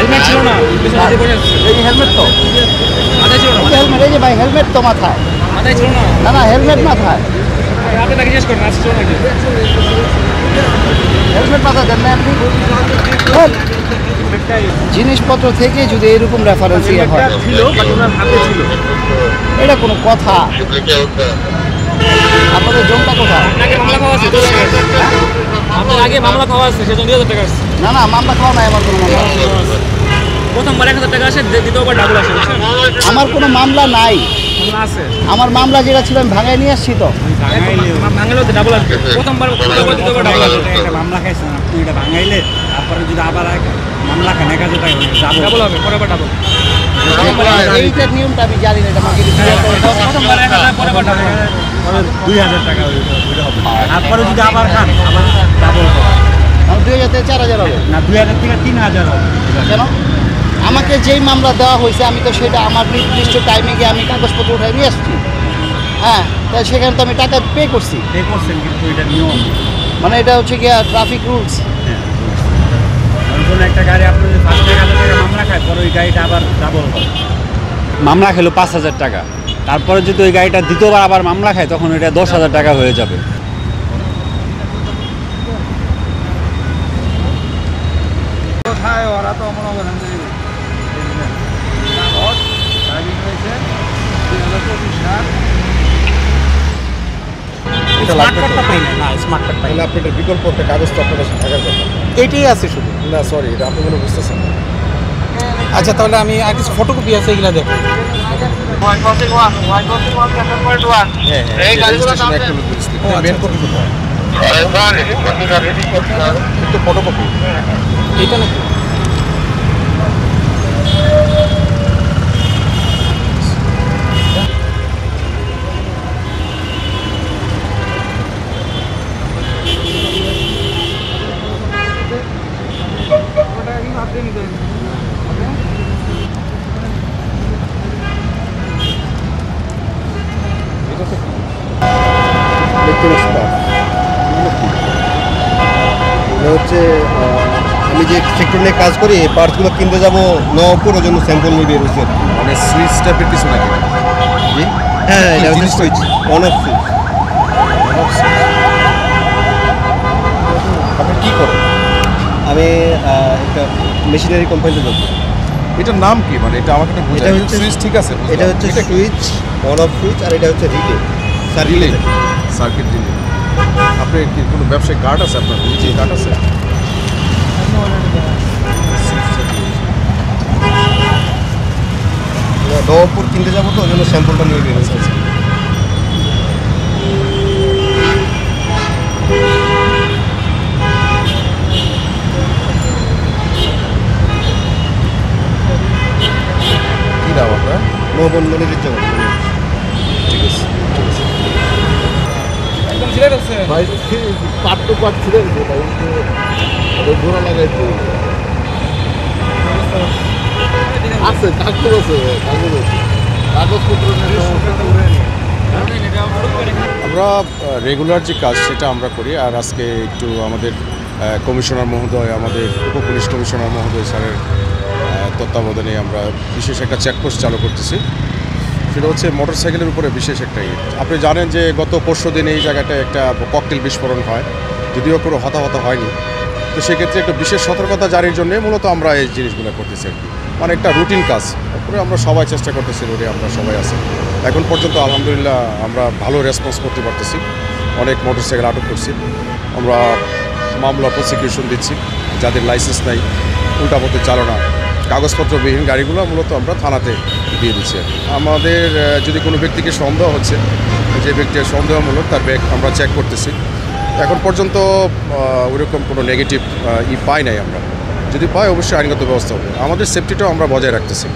Helmet ছিল না, এই হেলমেট তো মাথায় ছিল না, হেলমেট, এই যে ভাই হেলমেট তো মাথায়, মাথায় ছিল না। না না হেলমেট মাথায়, আপনি তাকে জিজ্ঞেস করেন আছে ছিল নাকি। হেলমেট মাথায় দেন না আপনি। জিনিসপত্র থেকে যদি এরকম রেফারেন্স হয় ছিল বাট ওনার হাতে ছিল। এটা কোনো কথা? আপনাদের জমটা কোথায়? আপনাকে মামলা খাওয়া আছে, আপনার আগে মামলা খাওয়া আছে, সেজন্য 2000 টাকা আসছে। না না মামলা খাওয়া নাই আমার কোনো মামলা, প্রথমবার 1000 টাকা আসে, দ্বিতীয়বার ডাবল আসে, বুঝছেন? আমার কোনো মামলা নাই। মামলা আছে, আমার মামলা যেটা ছিল আমি ভাঙায় নিয়ে আসছি তো। ভাঙলেও তো ডাবল আসবে। প্রথমবার দ্বিতীয়বার ডাবল আসবে। একটা মামলা খাইছেন আপনি, এটা ভাঙাইলে তারপরে যদি আবার মামলা খান 1000 টাকা ডাবল হবে, পরেরবার ডাবল। এইটার নিয়মটা আমি জানি না, এটা আমাকে একটু clear করে দাও। প্রথমবার 1000, পরেরবার ডাবল। 2000 টাকা তারপরে যদি আবার খান আবার ডাবল হবে। আমার 2000 থেকে 4000 হবে না 2000 থেকে 3000 হবে। কেন? আমাকে যেই মামলা দেওয়া হয়েছে আমি তো সেটা আমার নির্দিষ্ট টাইমে গিয়ে আমি কাগজপত্র উঠাই নিয়ে আসছি। হ্যাঁ, তাই সেখানে তো আমি টাকা পে করছি। পে করছেন কিন্তু এটা নিয়ম, মানে এটা হচ্ছে গিয়ে ট্রাফিক রুলস। কোনো একটা গাড়ি আপনি যদি ফার্স্ট 1000 টাকা মামলা খায়, পরে ওই গাড়িটা আবার ডাবল হবে। মামলা খেলো 5000 টাকা, তারপরে যদি ওই গাড়িটা দ্বিতীয়বার আবার মামলা খায় তখন এটা 10,000 টাকা হয়ে যাবে। কোথায় ওরা তো মনে করেন যে স্মার্ট কার্ডটা পাই না, স্মার্ট কার্ড পাই না। আপনাদের বিকল্প একটা কাগজ তো আপনাদের থাকার কথা। এটাই আছে শুধু। না সরি, এটা আপনি মনে বুঝতেছেন না। আচ্ছা তাহলে আমি আর কিছু ফটোকপি আছে এগুলা দেখো। এই গাড়িগুলো মেন কপি কোথায়? একটু ফটোকপি। এটা নাকি এটা হচ্ছে আমি যে সেক্টর নিয়ে কাজ করি, এই পার্টসগুলো কিনতে যাবো নবপুর, ওই জন্য স্যাম্পল নিয়ে বেরোচ্ছে। মানে সুইচ টাইপের কিছু নাকি? জি হ্যাঁ, এটা হচ্ছে জিনিস সুইচ, অন অফ সুইচ। আপনি কি করেন? আমি একটা মেশিনারি কোম্পানিতে যাবো। এটার নাম কি? মানে এটা আমাকে একটু এটা বোঝাই। হচ্ছে সুইচ ঠিক আছে, এটা হচ্ছে সুইচ, অন অফ সুইচ, আর এটা হচ্ছে রিলে, রিলে, সার্কিট রিলে। আপনার কি কোনো ব্যবসায়িক কার্ড আছে? আপনার নিজের কার্ড আছে? নবপুর কিনতে যাবো তো, ওই জন্য স্যাম্পলটা নিয়ে বেরোচ্ছে। কি নাম আপনার? নববন্ধনের যাবো। ঠিক আছে, ঠিক আছে। একদম ছিঁড়ে ফেলছে। ভাই পাট তো পাট ছিঁড়ে গেছে ভাই, ঘোরা লাগাইছে। আছে কাগজ আছে, কাগজ আছে, কাগজপত্র আমরা রেগুলার যে কাজ সেটা আমরা করি। আর আজকে একটু আমাদের কমিশনার মহোদয়, আমাদের উপপুলিশ কমিশনার মহোদয় স্যারের তত্ত্বাবধানে আমরা বিশেষ একটা চেকপোস্ট চালু করতেছি। সেটা হচ্ছে মোটরসাইকেলের উপরে বিশেষ একটা ইট। আপনি জানেন যে গত পরশু দিন এই জায়গাটায় একটা ককটেল বিস্ফোরণ হয়, যদিও কোনো হতাহত হয়নি। তো সেক্ষেত্রে একটা বিশেষ সতর্কতা জারির জন্যে মূলত আমরা এই জিনিসগুলো করতেছি আর কি। মানে একটা রুটিন কাজ, তারপরে আমরা সবাই চেষ্টা করতেছি, রোডে আমরা সবাই আছি। এখন পর্যন্ত আলহামদুলিল্লাহ আমরা ভালো রেসপন্স করতে পারতেছি, অনেক মোটরসাইকেল আটক করছি। আমরা মামলা প্রসিকিউশন দিচ্ছি, যাদের লাইসেন্স নাই, উল্টাপথে চালনা, কাগজপত্রবিহীন গাড়িগুলো মূলত আমরা থানাতে দিয়ে দিচ্ছি আর কি। আমাদের যদি কোনো ব্যক্তিকে সন্দেহ হচ্ছে, যে ব্যক্তির সন্দেহমূলক, তার ব্যাগ আমরা চেক করতেছি। এখন পর্যন্ত ওইরকম কোনো নেগেটিভ পাই নাই আমরা। যদি পাই অবশ্যই আইনগত ব্যবস্থা হবে। আমাদের সেফটিটাও আমরা বজায় রাখতেছি।